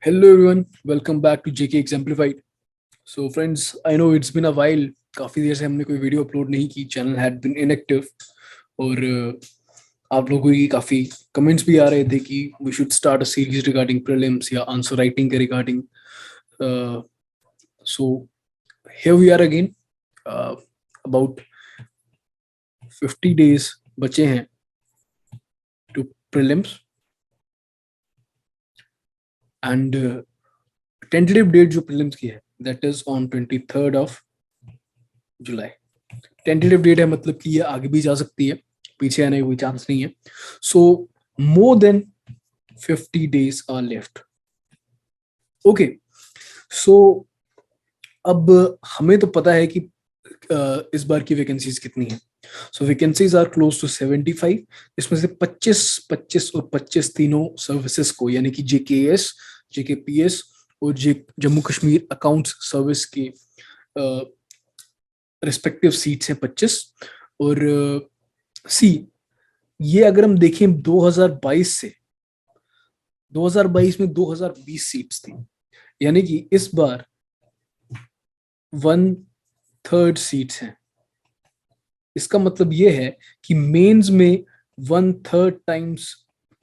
Hello everyone, welcome back to JK Exemplified. So friends, I know it's been a while. काफी देर से हमने कोई video upload नहीं की. चैनल हैड बीन इनएक्टिव और आप लोगों की काफी कमेंट्स भी आ रहे थे कि we should start a series regarding prelims या आंसर राइटिंग के regarding. So here we are again. About 50 days बचे हैं to prelims and tentative date जो प्रीलिम्स की है that is on 23rd of July. Tentative date है मतलब कि ये आगे भी जा सकती है, पीछे आने का कोई चांस नहीं है. So more than 50 days are left. Okay, so अब हमें तो पता है कि इस बार की वैकेंसीज कितनी है. सो वैकेंसीज आर क्लोज टू 75. इसमें से 25 25 और 25 तीनों सर्विसेज को यानी कि जेकेएस, जेकेपीएस और जम्मू कश्मीर अकाउंट्स सर्विस के रिस्पेक्टिव सीट्स हैं 25. और सी ये अगर हम देखें 2022 से 2022 में 2020 सीट्स थी, यानी कि इस बार 1/3 सीट्स हैं. इसका मतलब ये है कि मेंस में 1/3 टाइम्स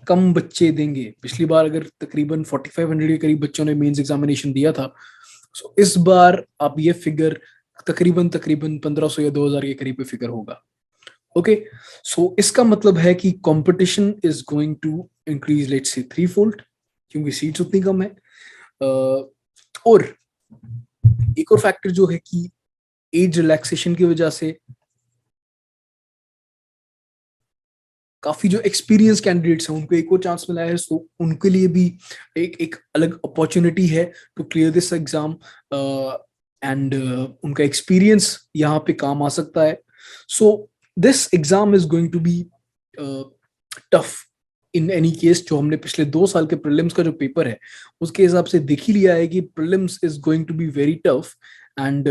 कम बच्चे देंगे. पिछली बार अगर तकरीबन 4500 के करीब बच्चों ने मेंस एग्जामिनेशन दिया था, सो इस बार आप ये फिगर तकरीबन तकरीबन 1500 या 2000 के करीब फिगर होगा. ओके, सो इसका मतलब है कि competition is going to increase let's say 3-fold, क्योंकि सीट्स उतनी कम है. और एक और फैक्टर जो है कि एज रिलैक्सेशन की वजह से काफी जो एक्सपीरियंस कैंडिडेट्स हैं उनको एक और चांस मिला है. सो उनके लिए भी एक एक अलग अपॉर्चुनिटी है to clear this exam and उनका एक्सपीरियंस यहाँ पे काम आ सकता है. So this exam is going to be tough in any case. जो हमने पिछले 2 साल के प्रीलिम्स का जो पेपर है उसके हिसाब से देख ही लिया है कि prelims is going to be very tough. And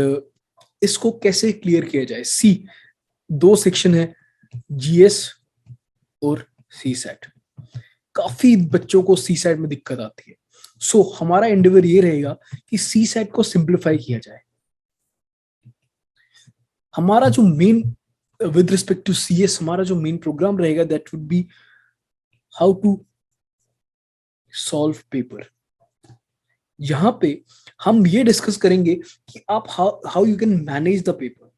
इसको कैसे क्लियर किया जाए. सी, 2 सेक्शन है, जीएस और सी सेट. काफी बच्चों को सी सेट में दिक्कत आती है. सो हमारा एंडेवर ये रहेगा कि सी सेट को सिंप्लीफाई किया जाए. हमारा जो main with respect to CS हमारा जो मेन प्रोग्राम रहेगा that would be how to solve paper. यहाँ पे हम ये डिस्कस करेंगे कि आप how you can manage the paper.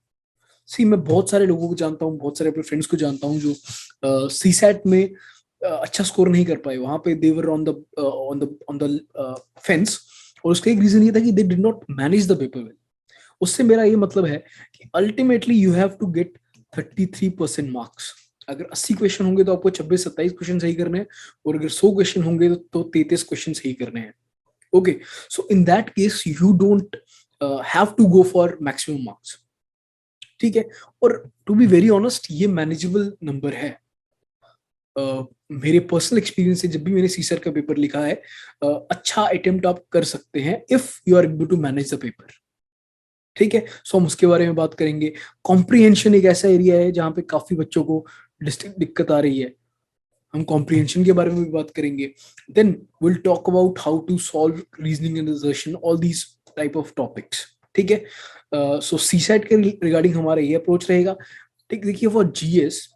See, मैं बहुत सारे लोगों को जानता हूँ, बहुत सारे अपने फ्रेंड्स को जानता हूँ जो सी सेट में अच्छा स्कोर नहीं कर पाए. वहां पे they were on the fence. और उसका एक रीजन ये था कि they did not manage the paper well. उससे मेरा ये मतलब है कि ultimately you have to get 33% marks. अगर 80 क्वेश्चन होंगे तो आपको 26-27 क्वेश्चन सही करने हैं, और अगर 100 क्वेश्चन होंगे तो 33 क्वेश्चन सही करने हैं. Okay, so in that case you don't have to go for maximum marks. ठीक है, और टू बी वेरी ऑनेस्ट ये मैनेजेबल नंबर है. मेरे पर्सनल एक्सपीरियंस से जब भी मैंने सीसर का पेपर लिखा है, अच्छा अटेम्प्ट आप कर सकते हैं if you are able to manage the paper. ठीक है, सो हम उसके बारे में बात करेंगे. कॉम्प्रिहेंशन एक ऐसा एरिया है जहाँ पे काफी बच्चों को दिक्कत आ रही है. हम कॉम्प्रिहेंशन के बारे में भी बात करेंगे. Then will talk about how to solve reasoning and assertion, all these type of topics. ठीक है, सो सी सेट के रिगार्डिंग हमारा ये अप्रोच रहेगा. ठीक, देखिए for GS,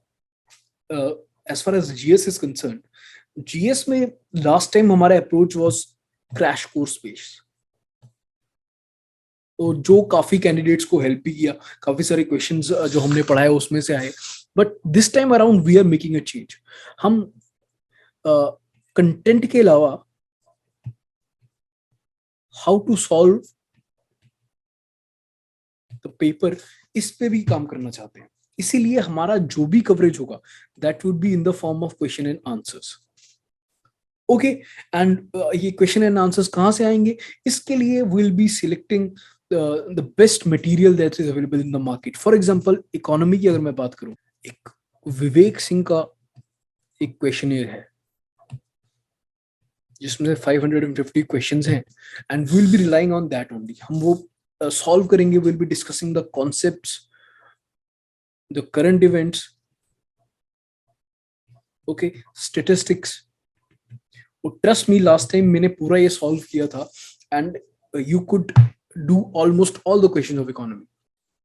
as far as GS is concern, GS में लास्ट टाइम हमारा approach was crash course based, तो जो काफी कैंडिडेट्स को हेल्प भी किया. काफी सारे क्वेश्चंस जो हमने पढ़ाए उसमें से आए. But this time around we are making a change. हम कंटेंट के अलावा how to solve the paper, इस पे भी काम करना चाहते हैं. इसीलिए हमारा जो भी कवरेज होगा that would be in the form of question and answers. Okay, and ये क्वेश्चन एंड आंसर्स कहाँ से आएंगे? इसके लिए will be selecting the best material that is available in the market. For example economy की अगर मैं बात करूं, एक विवेक सिंह का एक क्वेश्चनियर है जिसमें से 550 क्वेश्चंस हैं, and will be relying on that only. हम वो सॉल्व करेंगे. Will be discussing the concepts, the current events, okay, statistics, trust me, last time मैंने पूरा ये सॉल्व किया था and you could do almost all the question of economy.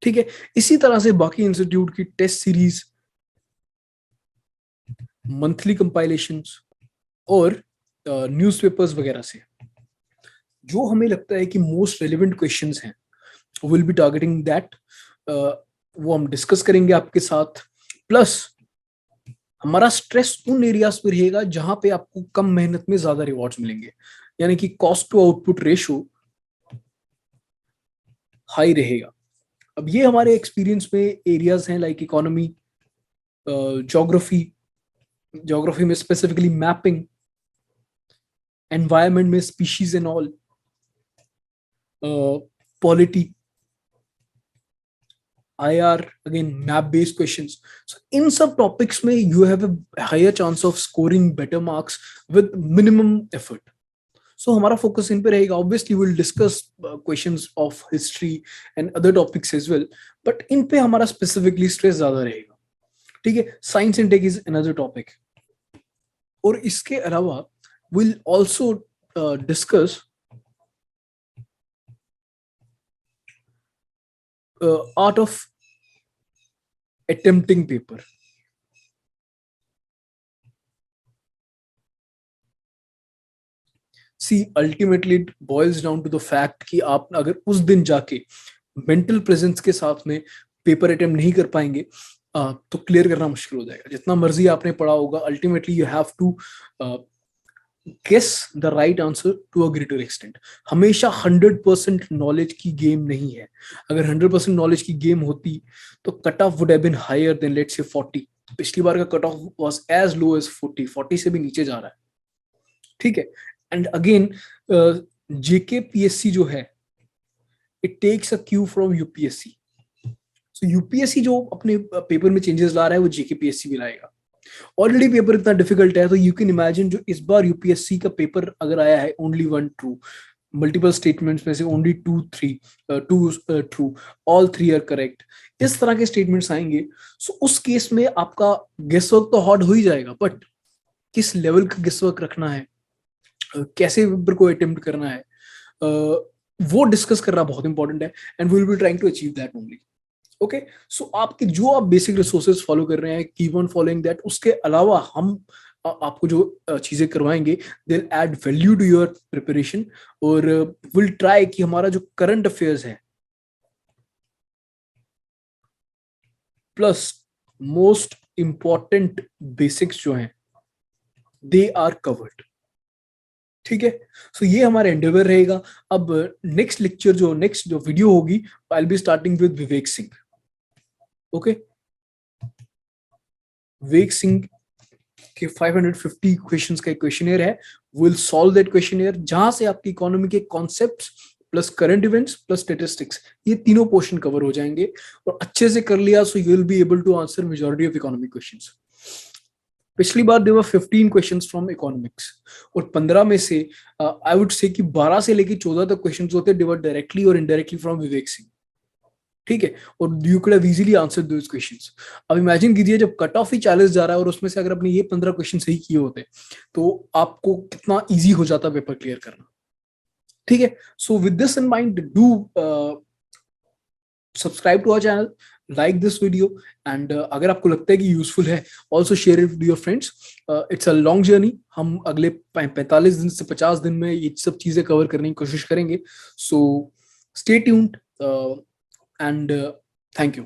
ठीक है, इसी तरह से बाकी इंस्टीट्यूट की टेस्ट सीरीज, मंथली कंपाइलेशंस और न्यूज़पेपर्स वगैरह से जो हमें लगता है कि मोस्ट रेलिवेंट क्वेश्चंस हैं, विल बी टारगेटिंग दैट, वो हम डिस्कस करेंगे आपके साथ। प्लस हमारा स्ट्रेस उन एरियाज पे रहेगा जहां पे आपको कम मेहनत में ज्यादा रिवॉर्ड्स मिलेंगे, यानी कि cost to output ratio high रहेगा। अब ये हमारे एक्सपीरियंस में एरियाज हैं लाइक इकोनॉमी, ज्योग्राफी, ज्योग्राफी में स्पेसिफिकली मैपिंग, एनवायरमेंट में species and all, polity, IR, again map based questions. So in some topics में you have a higher chance of scoring better marks with minimum effort. So हमारा focus इन पे रहेगा. Obviously we'll discuss questions of history and other topics as well, but इन पे हमारा specifically stress ज्यादा रहेगा. ठीक है, science intake is another topic. और इसके अलावा we'll also discuss art of attempting paper. See, ultimately it boils down to the fact कि आप अगर उस दिन जाके मेंटल प्रेजेंस के साथ में पेपर अटेम्प्ट नहीं कर पाएंगे तो क्लियर करना मुश्किल हो जाएगा। जितना मर्जी आपने पढ़ा होगा, ultimately you have to guess the right answer to a greater extent. हमेशा 100% नॉलेज की गेम नहीं है। अगर 100% नॉलेज की गेम होती तो cut off would have been higher than let's say 40। पिछली बार का cut off was as low as 40 से भी नीचे जा रहा है। ठीक है, एंड अगेन जेके पीएससी जो है, it takes a cue from UPSC. So UPSC जो अपने पेपर में चेंजेस ला रहा है वो जेके पीएससी भी लाएगा। ऑलरेडी पेपर इतना डिफिकल्ट है, तो यू कैन इमेजिन जो इस बार यूपीएससी का पेपर अगर आया है ओनली 1 ट्रू, मल्टीपल स्टेटमेंट्स में से only 2 true, all 3 are correct, इस तरह के स्टेटमेंट्स आएंगे। सो उस केस में आपका गेस वर्क तो हार्ड हो ही जाएगा, बट किस लेवल का गेस वर्क रखना है, कैसे पेपर को अटेम्प्ट करना है, वो डिस्कस करना बहुत इंपॉर्टेंट है, and we will be trying to achieve that only. Okay, so आपके जो आप बेसिक रिसोर्सेज फॉलो कर रहे हैं, कीप ऑन फॉलोइंग दैट। उसके अलावा हम आपको जो चीजें करवाएंगे they will add value to your preparation, और विल ट्राई कि हमारा जो करंट अफेयर्स है प्लस मोस्ट इंपॉर्टेंट बेसिक्स जो हैं दे आर कवर्ड। ठीक है, सो ये हमारा एंडेवर रहेगा। अब नेक्स्ट लेक्चर जो नेक्स्ट जो वीडियो होगी, I will be starting with Vivek Singh. Okay, Vivek Singh के 550 क्वेश्चंस का एक क्वेश्चनियर है, विल सॉल्व दैट क्वेश्चनियर, जहां से आपकी इकोनॉमी के concepts plus current events plus statistics, ये तीनों पोर्शन कवर हो जाएंगे। और अच्छे से कर लिया so you will be able to answer majority of economic questions. पिछली बार there were 15 questions from economics, और 15 में से आई वुड से कि 12 से लेके 14 तक क्वेश्चंस होते हैं डिवाइड डायरेक्टली और इनडायरेक्टली फ्रॉम विवेक सिंह। ठीक है, और you could have easily answered those questions. अब इमेजिन कीजिए जब कट ऑफ ही 40 जा रहा है और उसमें से अगर आपने ये 15 क्वेश्चन सही किए होते तो आपको कितना इजी हो जाता पेपर क्लियर करना। ठीक है, so with this in mind do subscribe to our channel, like this video, and अगर आपको लगता है कि यूजफुल है also share it with your friends. It's a long journey, हम अगले 45 दिन से 50 दिन में ये सब चीजें कवर करने की कोशिश करेंगे। So stay tuned and thank you.